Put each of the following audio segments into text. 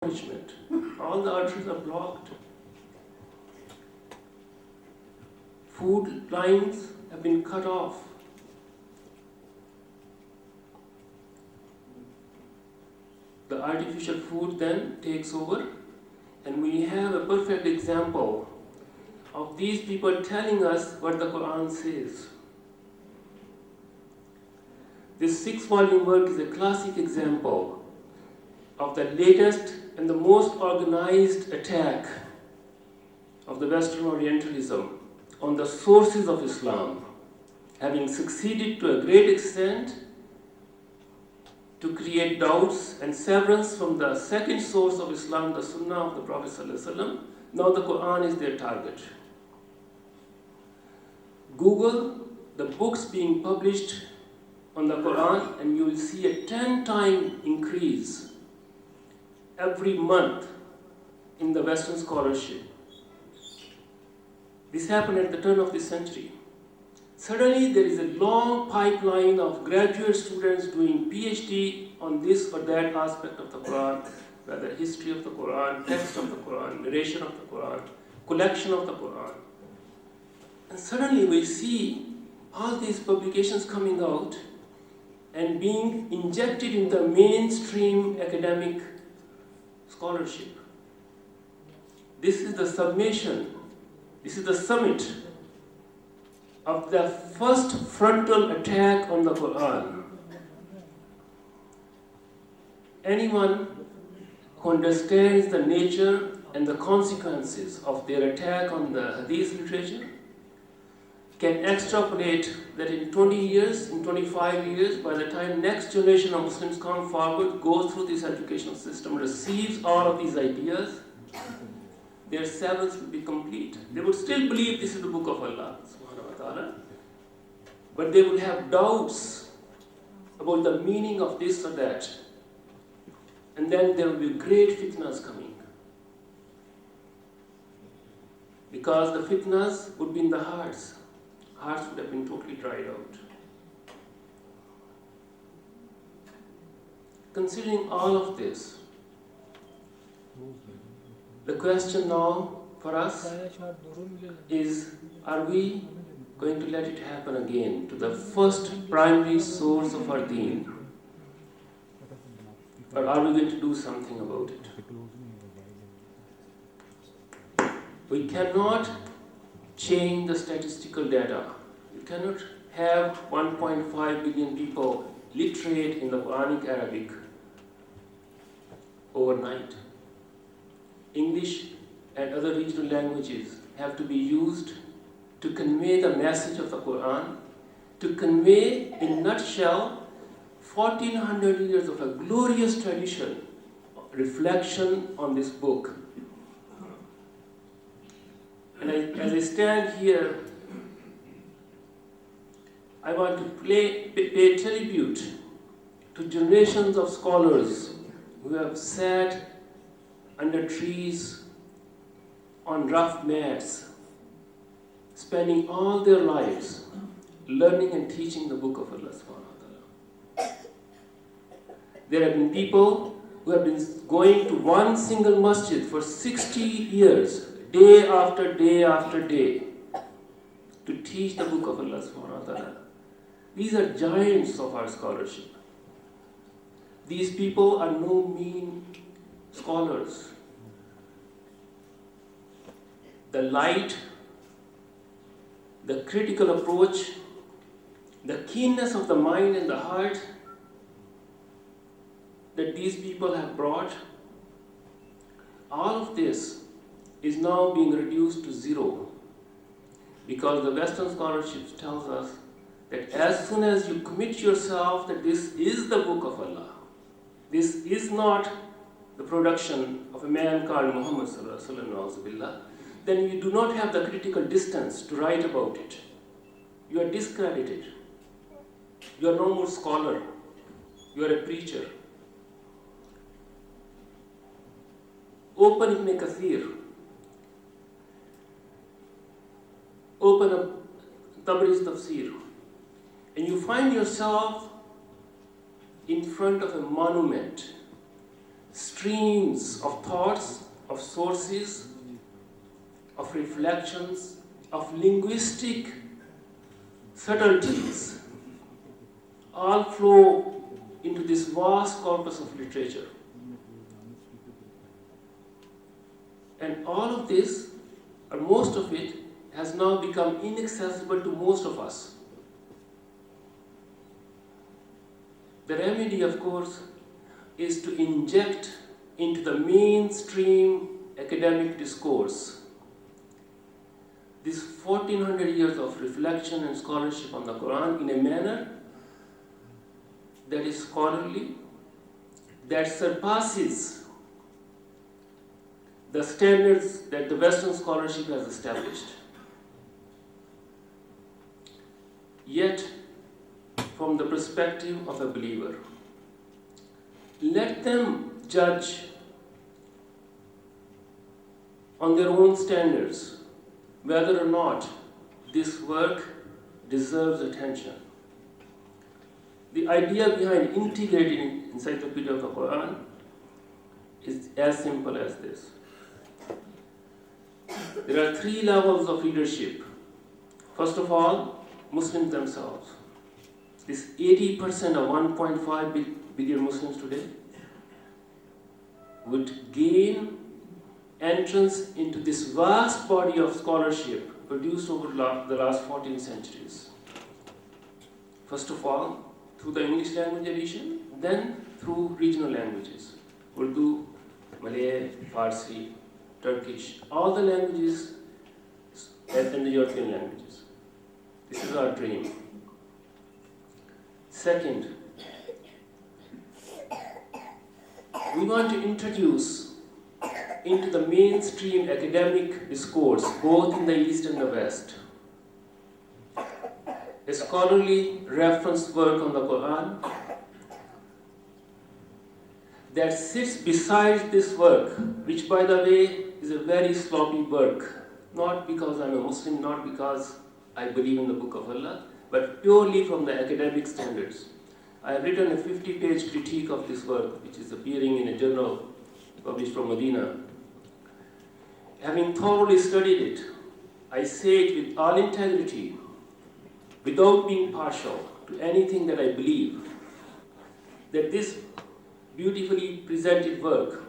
management. All the arteries are blocked. Food lines have been cut off. The artificial food then takes over, and we have a perfect example of these people telling us what the Qur'an says. This 6-volume work is a classic example of the latest and the most organized attack of the Western Orientalism on the sources of Islam, having succeeded to a great extent to create doubts and severance from the second source of Islam, the Sunnah of the Prophet ﷺ. Now the Qur'an is their target. Google the books being published on the Qur'an and you will see a 10-time increase every month in the Western scholarship. This happened at the turn of this century. Suddenly there is a long pipeline of graduate students doing PhD on this or that aspect of the Quran, whether history of the Quran, text of the Quran, narration of the Quran, collection of the Quran. And suddenly we see all these publications coming out and being injected in the mainstream academic scholarship. This is the summation, this is the summit of the first frontal attack on the Quran. Anyone who understands the nature and the consequences of their attack on the Hadith literature can extrapolate that in 20 years, in 25 years, by the time next generation of Muslims come forward, goes through this educational system, receives all of these ideas, their severance will be complete. They would still believe this is the book of Allah, subhanahu wa ta'ala, but they would have doubts about the meaning of this or that. And then there will be great fitnas coming. Because the fitnas would be in the hearts. Hearts would have been totally dried out. Considering all of this, the question now for us is, are we going to let it happen again to the first primary source of our deen? Or are we going to do something about it? We cannot change the statistical data. You cannot have 1.5 billion people literate in the Quranic Arabic overnight. English and other regional languages have to be used to convey the message of the Quran, to convey, in a nutshell, 1400 years of a glorious tradition, reflection on this book. And as I stand here, I want to pay tribute to generations of scholars who have sat under trees on rough mats, spending all their lives learning and teaching the book of Allah subhanahu wa ta'ala. There have been people who have been going to one single masjid for 60 years, day after day after day, to teach the book of Allah subhanahu wa ta'ala. These are giants of our scholarship. These people are no mean scholars. The light, the critical approach, the keenness of the mind and the heart that these people have brought, all of this is now being reduced to zero, because the Western scholarship tells us that as soon as you commit yourself that this is the book of Allah, this is not the production of a man called Muhammad sallallahu alaihi wasallam, then you do not have the critical distance to write about it. You are discredited. You are no more scholar. You are a preacher. Open Ibn Kathir. Open up Tabri's Tafsir. And you find yourself in front of a monument streams of thoughts, of sources, of reflections, of linguistic subtleties, all flow into this vast corpus of literature. And all of this, or most of it, has now become inaccessible to most of us. The remedy, of course, is to inject into the mainstream academic discourse this 1400 years of reflection and scholarship on the Qur'an in a manner that is scholarly, that surpasses the standards that the Western scholarship has established. Yet, from the perspective of a believer, let them judge on their own standards whether or not this work deserves attention. The idea behind Integrated Encyclopedia of the Qur'an is as simple as this. There are three levels of leadership. First of all, Muslims themselves. This 80% of 1.5 billion Muslims today would gain entrance into this vast body of scholarship produced over the last 14 centuries. First of all, through the English language edition, then through regional languages, Urdu, Malay, Farsi, Turkish, all the languages and the European languages. This is our dream. Second, we want to introduce into the mainstream academic discourse, both in the East and the West, a scholarly reference work on the Qur'an that sits beside this work, which, by the way, is a very sloppy work, not because I'm a Muslim, not because I believe in the Book of Allah, but purely from the academic standards. I have written a 50-page critique of this work, which is appearing in a journal published from Medina. Having thoroughly studied it, I say it with all integrity, without being partial to anything that I believe, that this beautifully presented work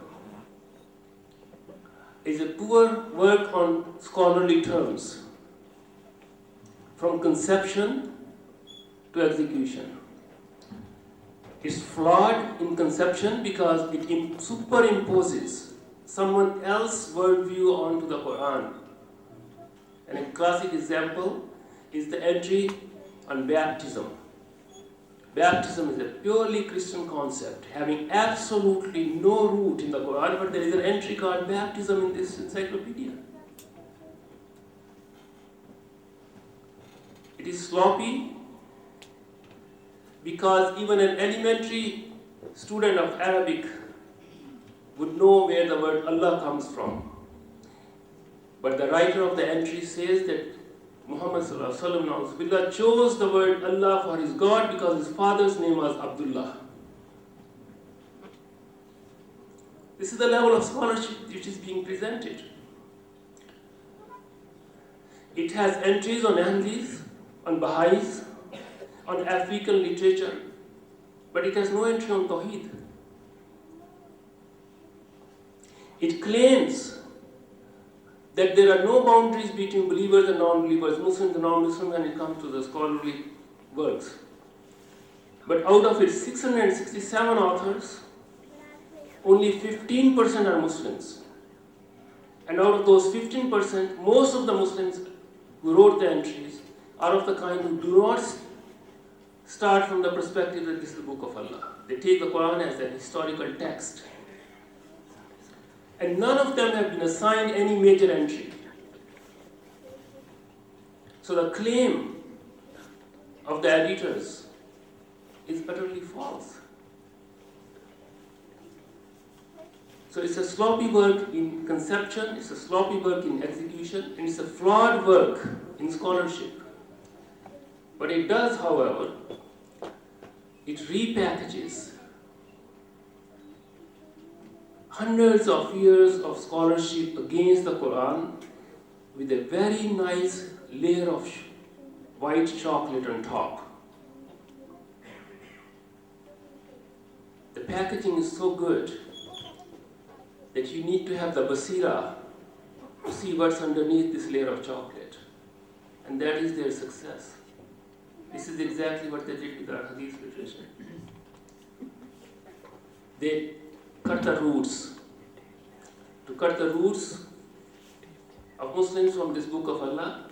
is a poor work on scholarly terms, from conception to execution. It's flawed in conception because it superimposes someone else's worldview onto the Qur'an. And a classic example is the entry on baptism. Baptism is a purely Christian concept, having absolutely no root in the Qur'an, but there is an entry called baptism in this encyclopedia. It is sloppy because even an elementary student of Arabic would know where the word Allah comes from. But the writer of the entry says that Muhammad chose the word Allah for his God because his father's name was Abdullah. This is the level of scholarship which is being presented. It has entries on Ahmadis, on Baha'is, on African literature, but it has no entry on Tawheed. It claims that there are no boundaries between believers and non-believers, Muslims and non-Muslims when it comes to the scholarly works. But out of its 667 authors, only 15% are Muslims. And out of those 15%, most of the Muslims who wrote the entries are of the kind who do not start from the perspective that this is the Book of Allah. They take the Quran as an historical text. And none of them have been assigned any major entry. So the claim of the editors is utterly false. So it's a sloppy work in conception, it's a sloppy work in execution, and it's a flawed work in scholarship. But it does, however, it repackages hundreds of years of scholarship against the Quran with a very nice layer of white chocolate on top. The packaging is so good that you need to have the basira to see what's underneath this layer of chocolate. And that is their success. This is exactly what they did with our hadith literature. They cut the roots. To cut the roots of Muslims from this book of Allah,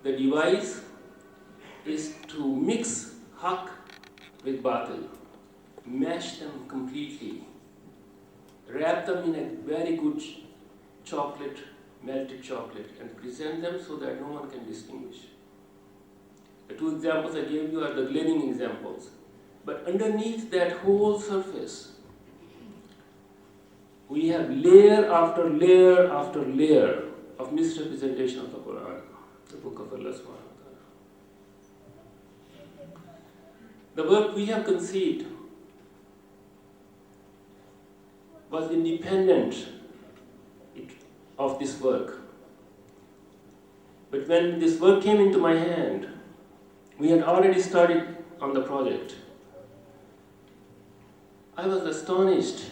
the device is to mix haqq with batil, mash them completely, wrap them in a very good chocolate, melted chocolate, and present them so that no one can distinguish. The two examples I gave you are the glaring examples. But underneath that whole surface, we have layer after layer after layer of misrepresentation of the Qur'an, the book of Allah subhanahu wa ta'ala. The work we have conceived was independent of this work. But when this work came into my hand, we had already started on the project. I was astonished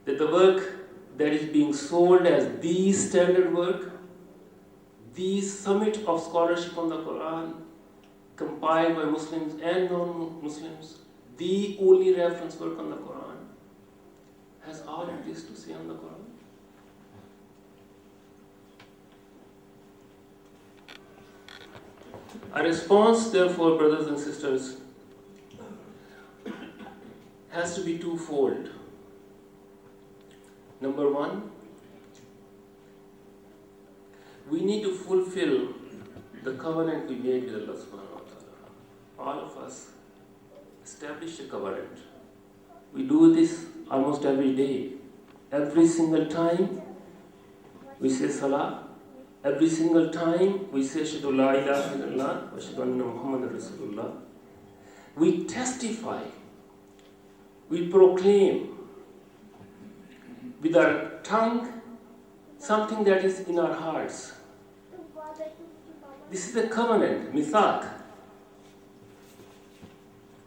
that the work that is being sold as the standard work, the summit of scholarship on the Quran, compiled by Muslims and non-Muslims, the only reference work on the Quran, has all of this to say on the Quran. Our response, therefore, brothers and sisters, has to be twofold. Number one, we need to fulfill the covenant we made with Allah subhanahu wa ta'ala. All of us establish a covenant. We do this almost every day. Every single time we say salah. Every single time we say Ashhadu la ilaha illallah wa ashhadu anna Muhammadan Rasulullah. We testify, we proclaim with our tongue something that is in our hearts. This is a covenant, mithaq.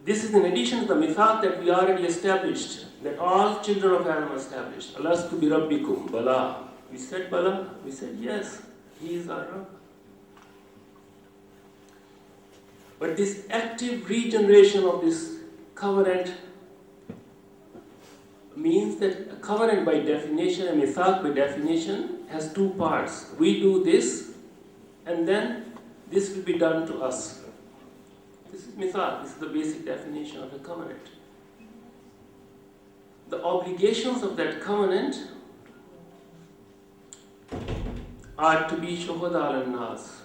This is in addition to the mithaq that we already established, that all children of Adam established. Alastu bi rabbikum, bala. We said bala, we said yes, he is our Rabb. But this active regeneration of this covenant means that a covenant by definition, a mithaq by definition, has two parts. We do this, and then this will be done to us. This is mithaq, this is the basic definition of a covenant. The obligations of that covenant are to be shuhada al-nas.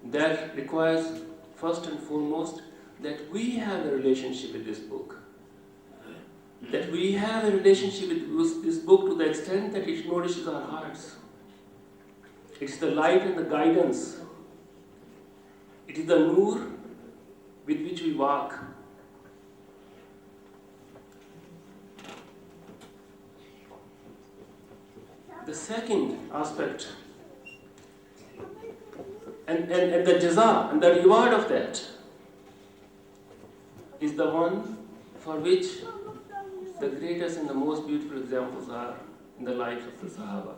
That requires, first and foremost, that we have a relationship with this book. That we have a relationship with this book to the extent that it nourishes our hearts. It's the light and the guidance. It is the nur with which we walk. The second aspect, and the jaza, and the reward of that, is the one for which the greatest and the most beautiful examples are in the lives of the Sahaba.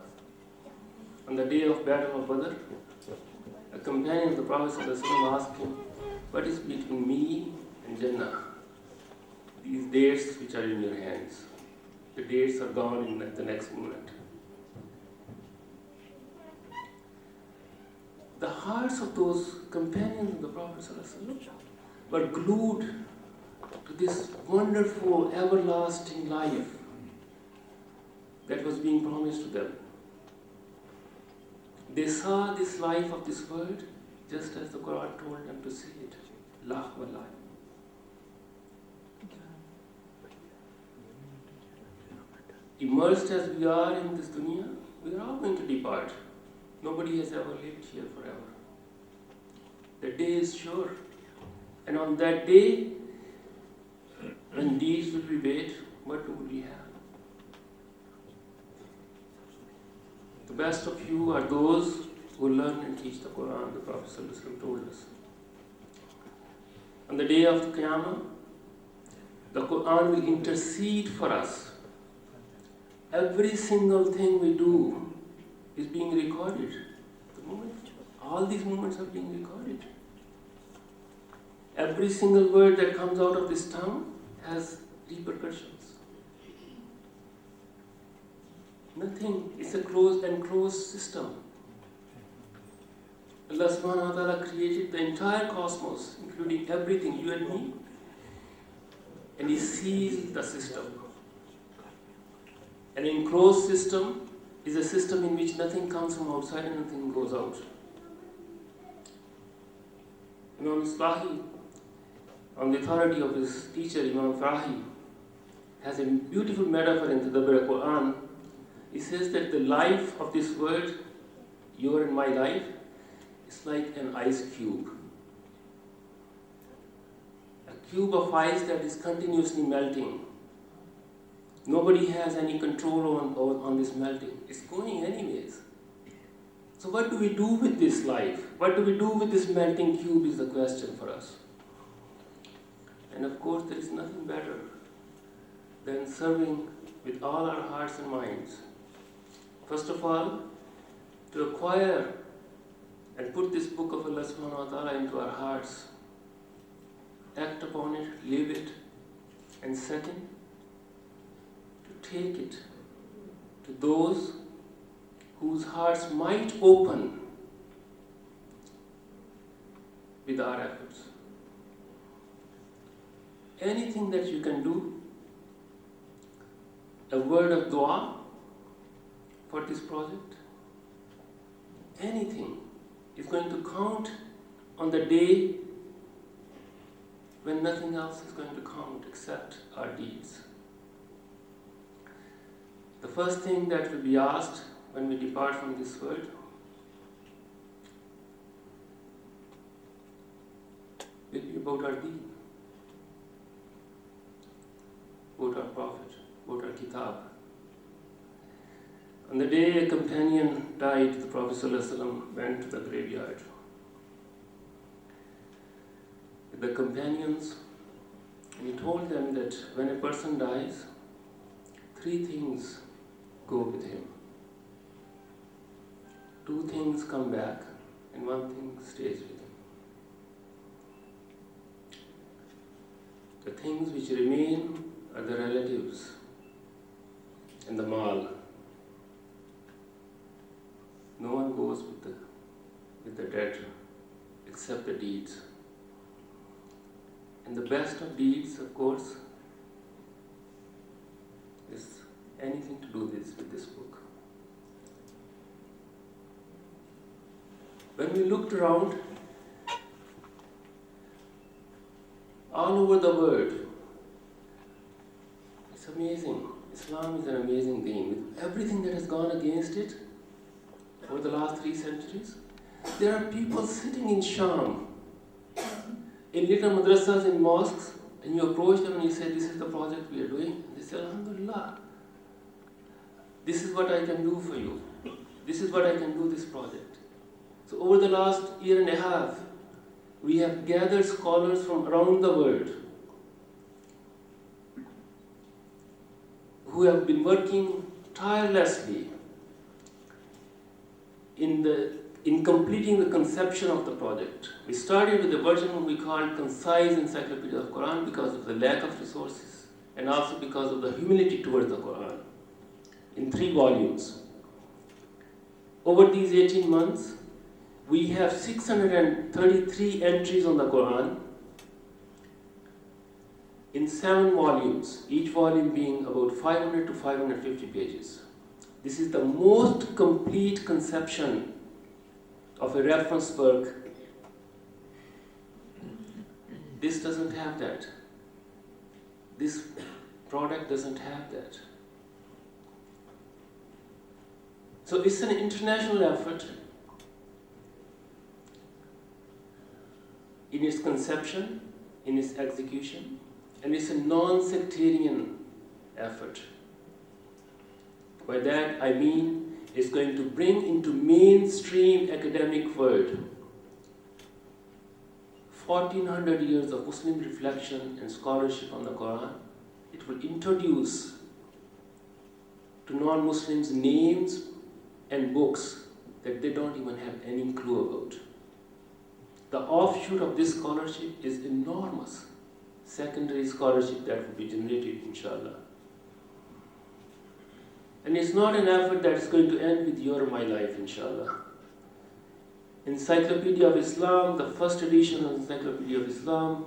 On the day of Battle of Badr, a companion of the Prophet ﷺ asked him, "What is between me and Jannah? These dates which are in your hands." The dates are gone in the next moment. The hearts of those companions of the Prophet ﷺ were glued to this wonderful, everlasting life that was being promised to them. They saw this life of this world just as the Qur'an told them to see it. Lah wa la. Immersed as we are in this dunya, we are all going to depart. Nobody has ever lived here forever. The day is sure. And on that day, when deeds will be weighed, what do we have? The best of you are those who learn and teach the Qur'an, the Prophet ﷺ told us. On the day of the Qiyamah, the Qur'an will intercede for us. Every single thing we do is being recorded. All these moments are being recorded. Every single word that comes out of this tongue has repercussions. Nothing. It's a closed and enclosed system. Allah subhanahu wa ta'ala created the entire cosmos, including everything, you and me, and He seals the system. An enclosed system is a system in which nothing comes from outside and nothing goes out. Imam Islahi, on the authority of his teacher Imam Farahi, has a beautiful metaphor in the Qur'an. He says that the life of this world, your and my life, is like an ice cube. A cube of ice that is continuously melting. Nobody has any control on this melting. It's going anyways. So what do we do with this life? What do we do with this melting cube is the question for us. And of course, there is nothing better than serving with all our hearts and minds. First of all, to acquire and put this book of Allah subhanahu wa ta'ala into our hearts, act upon it, live it, and second, to take it to those whose hearts might open with our efforts. Anything that you can do, a word of dua for this project, anything is going to count on the day when nothing else is going to count except our deeds. The first thing that will be asked when we depart from this world will be about our deen, about our Prophet, about our Kitab. On the day a companion died, the Prophet ﷺ went to the graveyard with the companions, and he told them that when a person dies, 3 things go with him. 2 things come back, and 1 thing stays with him. The things which remain are the relatives and the mal. No one goes with the dead except the deeds. And the best of deeds, of course, is anything to do with this book. When we looked around, all over the world, it's amazing. Islam is an amazing thing. With everything that has gone against it over the last 3 centuries, there are people sitting in Sham, in little madrasas, in mosques, and you approach them and you say, this is the project we are doing. They say, Alhamdulillah, this is what I can do for you. This is what I can do this project. So over the last 1.5 years, we have gathered scholars from around the world who have been working tirelessly in completing the conception of the project. We started with a version we called Concise Encyclopedia of Qur'an because of the lack of resources and also because of the humility towards the Qur'an, in 3 volumes. Over these 18 months, we have 633 entries on the Qur'an in 7 volumes, each volume being about 500 to 550 pages. This is the most complete conception of a reference work. This doesn't have that. This product doesn't have that. So it's an international effort in its conception, in its execution, and it's a non-sectarian effort. By that I mean it's going to bring into mainstream academic world 1400 years of Muslim reflection and scholarship on the Qur'an. It will introduce to non-Muslims names and books that they don't even have any clue about. The offshoot of this scholarship is enormous. Secondary scholarship that will be generated, inshallah. And it's not an effort that is going to end with your or my life, inshallah. Encyclopedia of Islam, the first edition of Encyclopedia of Islam,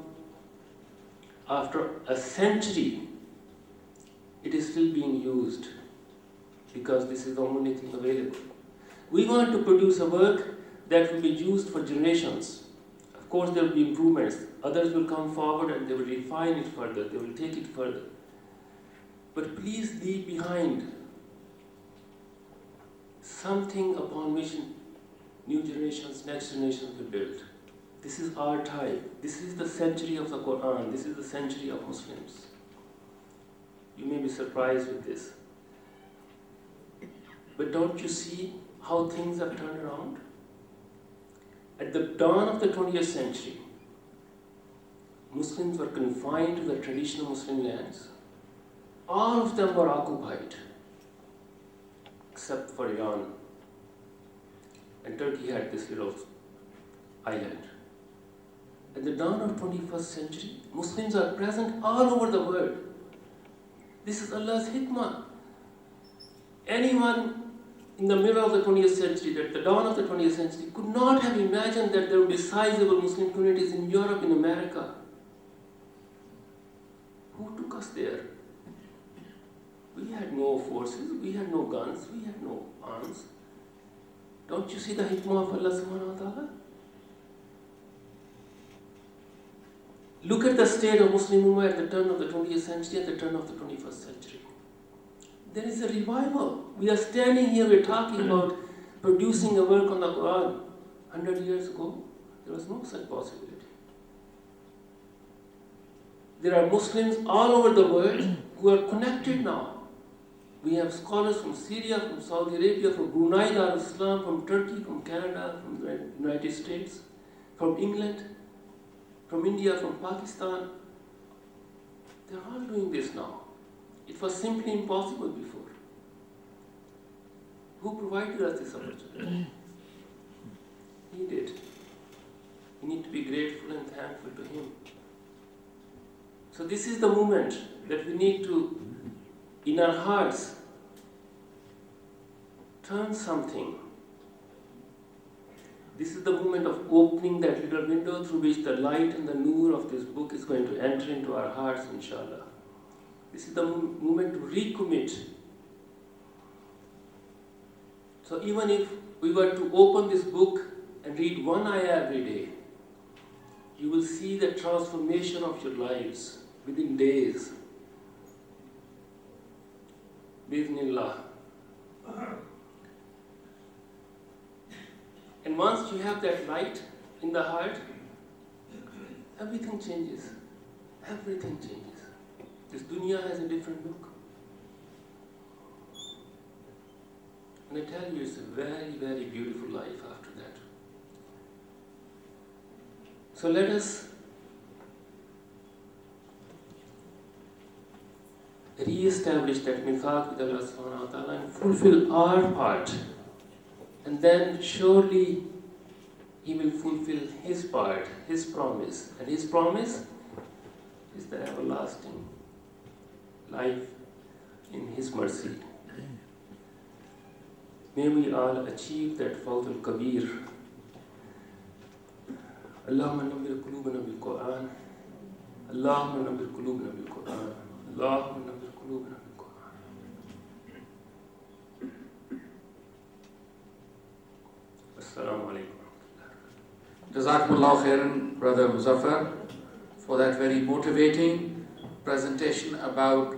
after a century, it is still being used because this is the only thing available. We want to produce a work that will be used for generations. Of course, there will be improvements. Others will come forward and they will refine it further. They will take it further. But please leave behind something upon which new generations, next generations will build. This is our time. This is the century of the Qur'an. This is the century of Muslims. You may be surprised with this. But don't you see how things have turned around? At the dawn of the 20th century, Muslims were confined to the traditional Muslim lands. All of them were occupied, except for Iran. And Turkey had this little island. At the dawn of 21st century, Muslims are present all over the world. This is Allah's hikmah. Anyone in the middle of the 20th century, at the dawn of the 20th century, could not have imagined that there would be sizable Muslim communities in Europe, in America. Who took us there? We had no forces, we had no guns, we had no arms. Don't you see the hikmah of Allah subhanahu wa ta'ala? Look at the state of Muslim Ummah at the turn of the 20th century, at the turn of the 21st century. There is a revival. We are standing here, we are talking about producing a work on the Qur'an. 100 years ago, there was no such possibility. There are Muslims all over the world who are connected now. We have scholars from Syria, from Saudi Arabia, from Brunei, Darussalam, from Turkey, from Canada, from the United States, from England, from India, from Pakistan. They're all doing this now. It was simply impossible before. Who provided us this opportunity? He did. We need to be grateful and thankful to Him. So this is the moment that we need to, in our hearts, turn something. This is the moment of opening that little window through which the light and the noor of this book is going to enter into our hearts, inshallah. This is the moment to recommit. So even if we were to open this book and read one ayah every day, you will see the transformation of your lives within days. Bismillah. And once you have that light in the heart, everything changes. Everything changes. This dunya has a different look. And I tell you, it's a very, very beautiful life after that. So let us re-establish that mithaq with Allah subhanahu wa ta'ala and fulfill our part. And then surely He will fulfill His part, His promise. And His promise is the everlasting life in His mercy. May we all achieve that Fawz al-Kabir. Allahumma nabbir qulubana bil-Qur'an. Allahumma nabbir qulubana bil-Qur'an. Allahumma nabbir qulubana bil-Qur'an. Assalamu alaikum. Jazakumullah khairan, Brother Muzaffar, for that very motivating presentation about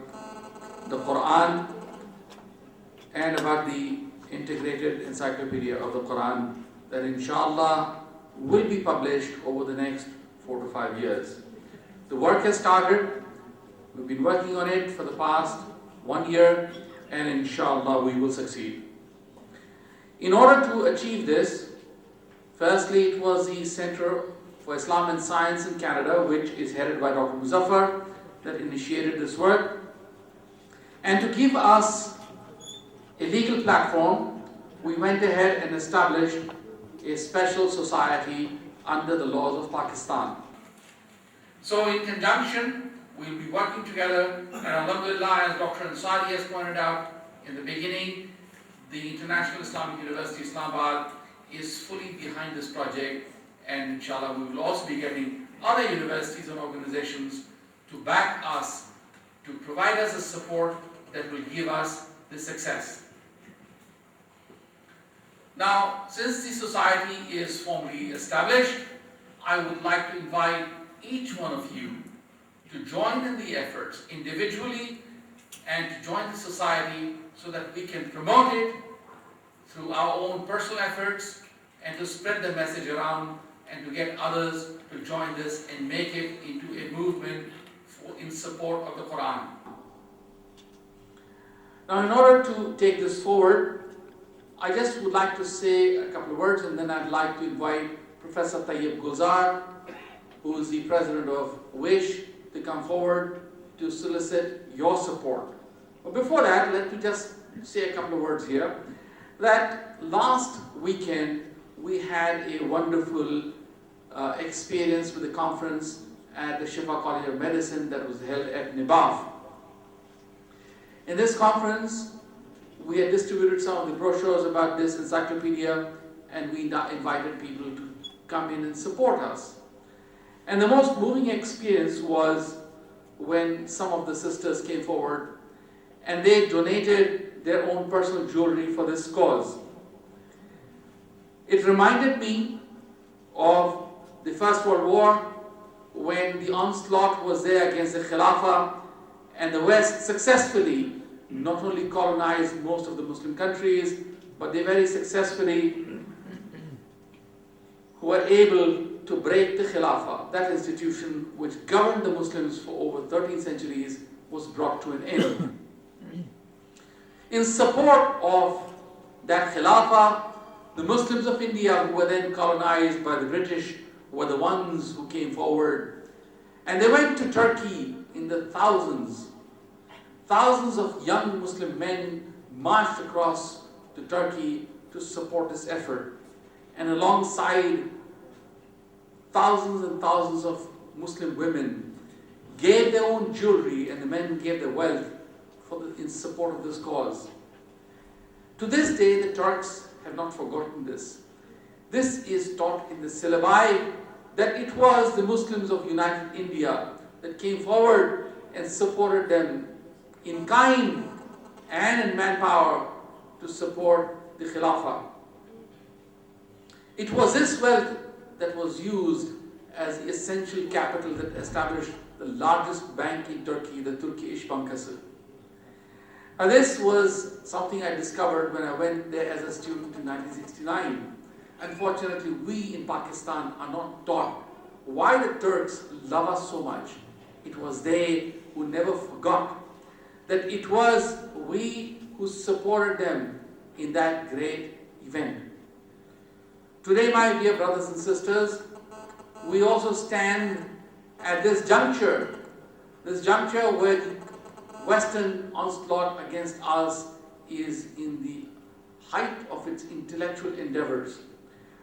the Qur'an and about the Integrated Encyclopedia of the Qur'an that inshallah will be published over the next 4 to 5 years. The work has started We've been working on it for the past 1 year, and inshallah we will succeed. In order to achieve this, firstly it was the Center for Islam and Science in Canada, which is headed by Dr. Muzaffar, that initiated this work. And to give us a legal platform, we went ahead and established a special society under the laws of Pakistan. So in conjunction, we'll be working together, and alhamdulillah, as Dr. Ansari has pointed out in the beginning, the International Islamic University Islamabad is fully behind this project, and inshallah we will also be getting other universities and organizations to back us, to provide us the support that will give us the success. Now, since the society is formally established, I would like to invite each one of you to join in the efforts individually and to join the society so that we can promote it through our own personal efforts and to spread the message around and to get others to join this and make it into a movement in support of the Qur'an. Now, in order to take this forward, I just would like to say a couple of words, and then I'd like to invite Professor Tayyib Gulzar, who is the president of WISH, to come forward to solicit your support. But before that, let me just say a couple of words here. That last weekend, we had a wonderful experience with the conference at the Shifa College of Medicine that was held at Nibaf. In this conference, we had distributed some of the brochures about this encyclopedia, and we invited people to come in and support us. And the most moving experience was when some of the sisters came forward and they donated their own personal jewelry for this cause. It reminded me of the First World War, when the onslaught was there against the Khilafah, and the West successfully not only colonized most of the Muslim countries, but they very successfully were able to break the Khilafah. That institution which governed the Muslims for over 13 centuries was brought to an end. In support of that Khilafah, the Muslims of India, who were then colonized by the British, were the ones who came forward. And they went to Turkey in the thousands. Thousands of young Muslim men marched across to Turkey to support this effort. And alongside, thousands and thousands of Muslim women gave their own jewelry, and the men gave their wealth in support of this cause. To this day, the Turks have not forgotten this. This is taught in the syllabi, that it was the Muslims of United India that came forward and supported them in kind and in manpower to support the Khilafah. It was this wealth that was used as the essential capital that established the largest bank in Turkey, the Turkiye İş Bankası. Now, this was something I discovered when I went there as a student in 1969. Unfortunately, we in Pakistan are not taught why the Turks love us so much. It was they who never forgot that it was we who supported them in that great event. Today, my dear brothers and sisters, we also stand at this juncture where the Western onslaught against us is in the height of its intellectual endeavors,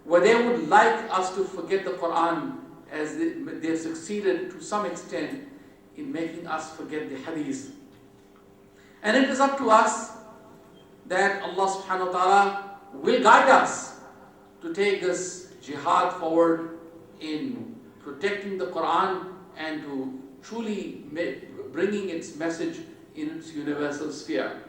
where they would like us to forget the Qur'an, as they have succeeded to some extent in making us forget the Hadith. And it is up to us that Allah subhanahu wa ta'ala will guide us to take this jihad forward in protecting the Qur'an and to truly bringing its message in its universal sphere.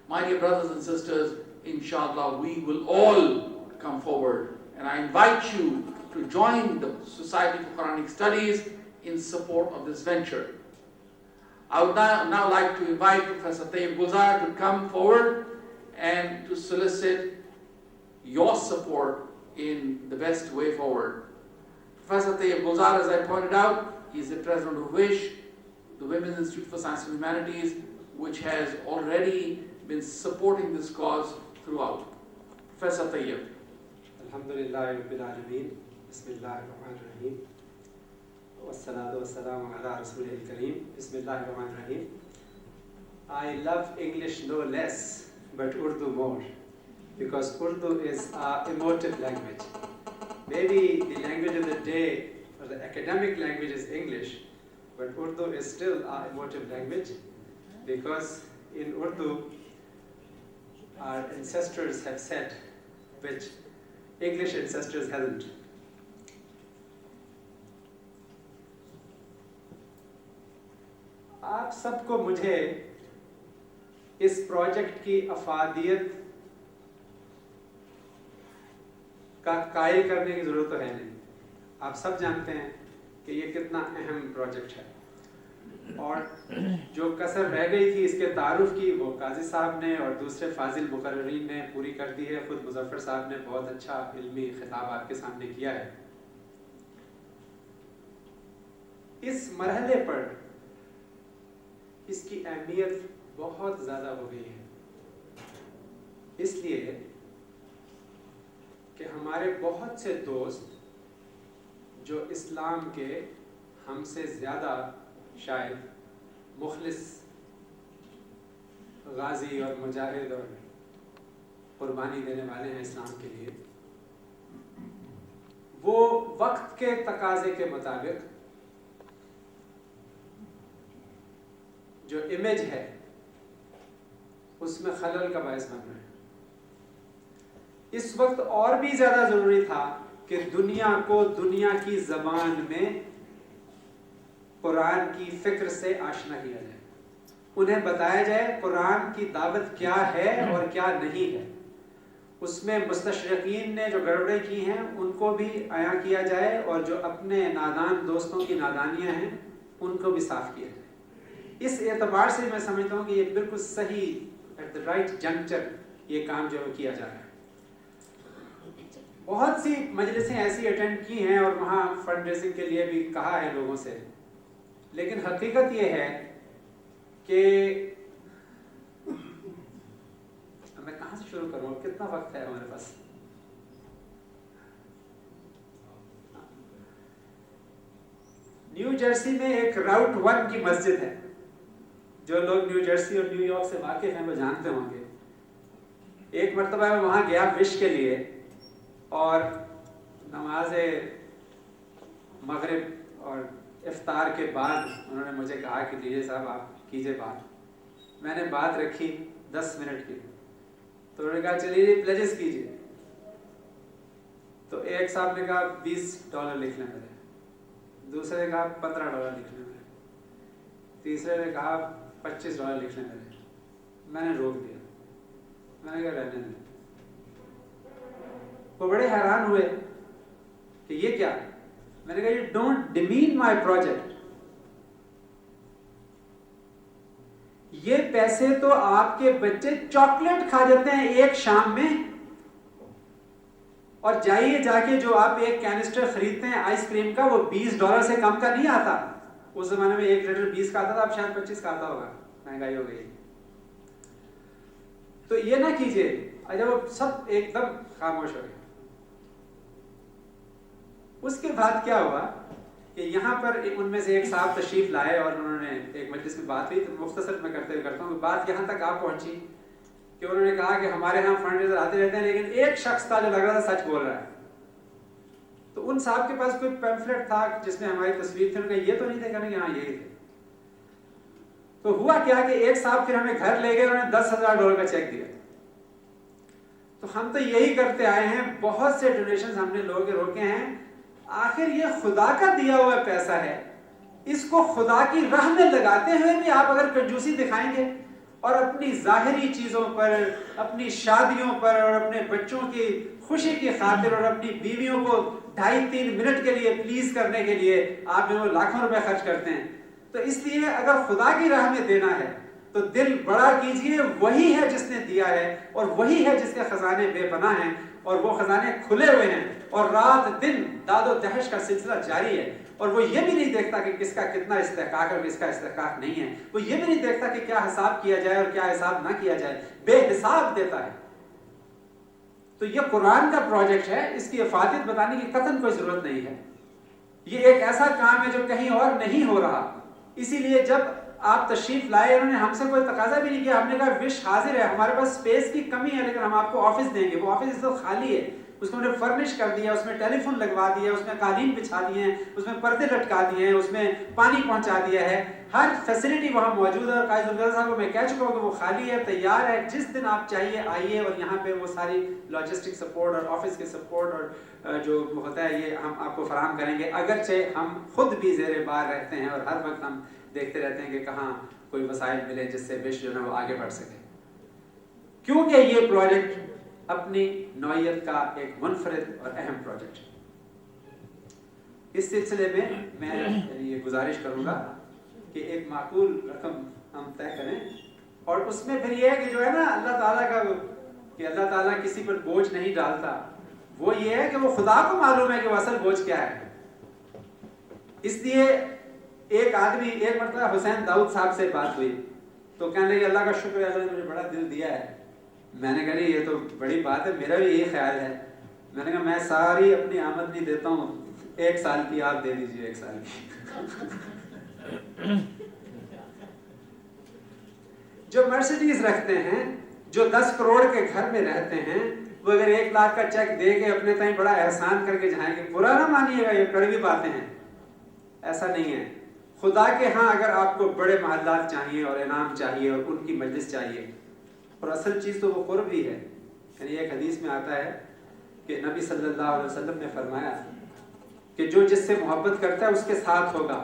My dear brothers and sisters, inshallah, we will all come forward, and I invite you to join the Society for Quranic Studies in support of this venture. I would now like to invite Professor Tayyib Gulzar to come forward and to solicit your support in the best way forward. Professor Tayyib Gulzar, as I pointed out, is the president of WISH, the Women's Institute for Science and Humanities, which has already been supporting this cause throughout. Professor Tayyib. Alhamdulillah Rabbil Alameen. Bismillahir Rahmanir Rahim. Wassalatu wassalamu ala Rasulil Kareem. Bismillahir Rahmanir Rahim. I love English no less, but Urdu more, because Urdu is an emotive language. Maybe the language of the day or the academic language is English, but Urdu is still an emotive language, because in Urdu our ancestors have said, which English ancestors hadn't. आप सबको मुझे इस project की अफादियत का कायल करने की ज़रूरत तो है नहीं. आप सब जानते हैं कि ये कितना अहम प्रोजेक्ट है, और जो कसर रह गई थी इसके तारुफ की वो काजी साहब ने और दूसरे फाजिल मुकर्ररीन ने पूरी कर दी है. खुद मुजफ्फर साहब ने बहुत अच्छा इल्मी खिताब आपके सामने किया है. इस मरहले पर इसकी अहमियत बहुत ज़्यादा हो गई है, इसलिए कि हमारे बहुत से दोस्त जो इस्लाम के हमसे ज़्यादा शायद मुखलिस गाजी और मुजाहिद और कुर्बानी देने वाले हैं इस्लाम के लिए, वो वक्त के तकाजे के मुताबिक जो इमेज है उसमें खलल का बायस बन रहे हैं. इस वक्त और भी ज़्यादा ज़रूरी था कि दुनिया को दुनिया की ज़बान में कुरान की फ़िक्र से आशना किया जाए, उन्हें बताया जाए कुरान की दावत क्या है और क्या नहीं है. उसमें मुस्तशरिकीन ने जो गड़बड़े की हैं उनको भी आया किया जाए, और जो अपने नादान दोस्तों की नादानियां हैं उनको भी साफ किया जाए. इस एतबार से मैं समझता हूँ कि ये बिल्कुल सही एट द राइट जंक्चर ये काम जो किया जा रहा है. बहुत सी मजलिसें ऐसी अटेंड की हैं और वहाँ फंड रेजिंग के लिए भी कहा है लोगों से, लेकिन हकीकत ये है कि मैं कहाँ से शुरू करूँ, कितना वक्त है हमारे पास. न्यू जर्सी में एक राउट 1 की मस्जिद है. जो लोग न्यू जर्सी और न्यूयॉर्क से वाकिफ हैं वो जानते होंगे. एक मरतबा मैं वहाँ गया विश के लिए, और नमाज मगरिब और इफ्तार के बाद उन्होंने मुझे कहा कि लीजिए साहब आप कीजिए बात. मैंने बात रखी 10 मिनट की, तो उन्होंने कहा चलिए प्लेजेस कीजिए. तो एक साहब ने कहा $20 लिख लें मेरे, दूसरे ने कहा $15 लिख लें मेरे, तीसरे ने कहा $25 लिख लें मेरे. मैंने रोक दिया, मैंने कहा रहने दें. वो बड़े हैरान हुए कि ये क्या. मैंने कहा you don't demean my project. ये पैसे तो आपके बच्चे चॉकलेट खा जाते हैं एक शाम में, और जाइए जाके जो आप एक कैनिस्टर खरीदते हैं आइसक्रीम का वो $20 से कम का नहीं आता. उस जमाने में 1 लीटर 20 का आता था, अब शायद 25 का आता होगा, महंगाई हो गई. तो ये ना कीजिए. अच्छा वो सब एकदम खामोश हो गए. उसके बाद क्या हुआ कि यहाँ पर उनमें से एक साहब तशरीफ लाए और उन्होंने एक मजलिस में बात हुई. तो मुख्तसर मैं करता हूँ, बात यहाँ तक आप पहुँची कि उन्होंने कहा कि हमारे यहाँ फंड रेजर आते रहते हैं, लेकिन एक शख्स था जो लग रहा था सच बोल रहा है. तो उन साहब के पास कोई पैम्फलेट था जिसमें हमारी तस्वीर थी. उन्होंने ये तो नहीं देखा कि हाँ यही थे. तो हुआ क्या कि एक साहब फिर हमें घर ले गए, उन्होंने $10,000 का चेक दिया. तो हम तो यही करते आए हैं, बहुत से डोनेशन हमने लोगों के रोके हैं. आखिर ये खुदा का दिया हुआ पैसा है, इसको खुदा की राह में लगाते हुए भी आप अगर कंजूसी दिखाएंगे और अपनी जाहिरी चीज़ों पर, अपनी शादियों पर और अपने बच्चों की खुशी की खातिर और अपनी बीवियों को 2.5-3 मिनट के लिए प्लीज करने के लिए आप जो लाखों रुपए खर्च करते हैं. तो इसलिए अगर खुदा की राह में देना है तो दिल बड़ा कीजिए. वही है जिसने दिया है और वही है जिसके खजाने बेपनाह हैं, और वो खजाने खुले हुए हैं, और रात दिन दादो दहश का सिलसिला जारी है. اور وہ یہ بھی نہیں دیکھتا کہ کس کا کتنا استحقاق ہے اور کس کا استحقاق نہیں ہے، وہ یہ بھی نہیں دیکھتا کہ کیا حساب کیا جائے اور کیا حساب نہ کیا جائے، بے حساب دیتا ہے۔ تو یہ قرآن کا پروجیکٹ ہے، اس کی افادیت بتانے کی قطعاً کوئی ضرورت نہیں ہے۔ یہ ایک ایسا کام ہے جو کہیں اور نہیں ہو رہا، اسی لیے جب آپ تشریف لائے انہوں نے ہم سے کوئی تقاضا بھی نہیں کیا، ہم نے کہا وش حاضر ہے، ہمارے پاس اسپیس کی کمی ہے لیکن ہم آپ کو آفس دیں گے۔ وہ آفس اس وقت خالی ہے، اس کو ہم نے فرنش کر دیا، اس میں ٹیلی فون لگوا دیا، اس میں قالین بچھا دیے ہیں، اس میں پردے لٹکا دیے ہیں، اس میں پانی پہنچا دیا ہے، ہر فیسلٹی وہاں موجود ہے۔ اور قائد الغرض صاحب کو میں کہہ چکا ہوں کہ وہ خالی ہے، تیار ہے، جس دن آپ چاہیے آئیے، اور یہاں پہ وہ ساری لاجسٹک سپورٹ اور آفس کے سپورٹ اور جو ہوتا ہے یہ ہم آپ کو فراہم کریں گے، اگرچہ ہم خود بھی زیر بار رہتے ہیں اور ہر وقت ہم دیکھتے رہتے ہیں کہ کہاں کوئی وسائل ملے جس سے وش جو ہے وہ آگے بڑھ سکے، کیونکہ یہ پروجیکٹ اپنی نوعیت کا ایک منفرد اور اہم پروجیکٹ ہے۔ اس سلسلے میں میں یہ گزارش کروں گا کہ ایک معقول رقم ہم طے کریں، اور اس میں پھر یہ ہے کہ جو ہے نا اللہ تعالیٰ کا کہ اللہ تعالیٰ کسی پر بوجھ نہیں ڈالتا، وہ یہ ہے کہ وہ خدا کو معلوم ہے کہ وہ اصل بوجھ کیا ہے۔ اس لیے ایک آدمی ایک مرتبہ حسین داؤد صاحب سے بات ہوئی تو کہنے لگے اللہ کا شکر ہے، اللہ نے مجھے بڑا دل دیا ہے۔ میں نے کہا نہیں یہ تو بڑی بات ہے، میرا بھی یہی خیال ہے۔ میں نے کہا میں ساری اپنی آمدنی دیتا ہوں، 1 سال کی آپ دے دیجیے، 1 سال کی۔ جو مرسیڈیز رکھتے ہیں، جو 10 کروڑ کے گھر میں رہتے ہیں، وہ اگر 1 لاکھ کا چیک دے کے اپنے تائیں بڑا احسان کر کے جائیں گے، برا نہ مانیے گا، یہ کڑوی باتیں ہیں، ایسا نہیں ہے۔ خدا کے ہاں اگر آپ کو بڑے محلات چاہیے اور انعام چاہیے اور ان کی مجلس چاہیے، اور اصل چیز تو وہ قرب ہی ہے۔ یعنی ایک حدیث میں آتا ہے کہ نبی صلی اللہ علیہ وسلم نے فرمایا کہ جو جس سے محبت کرتا ہے اس کے ساتھ ہوگا،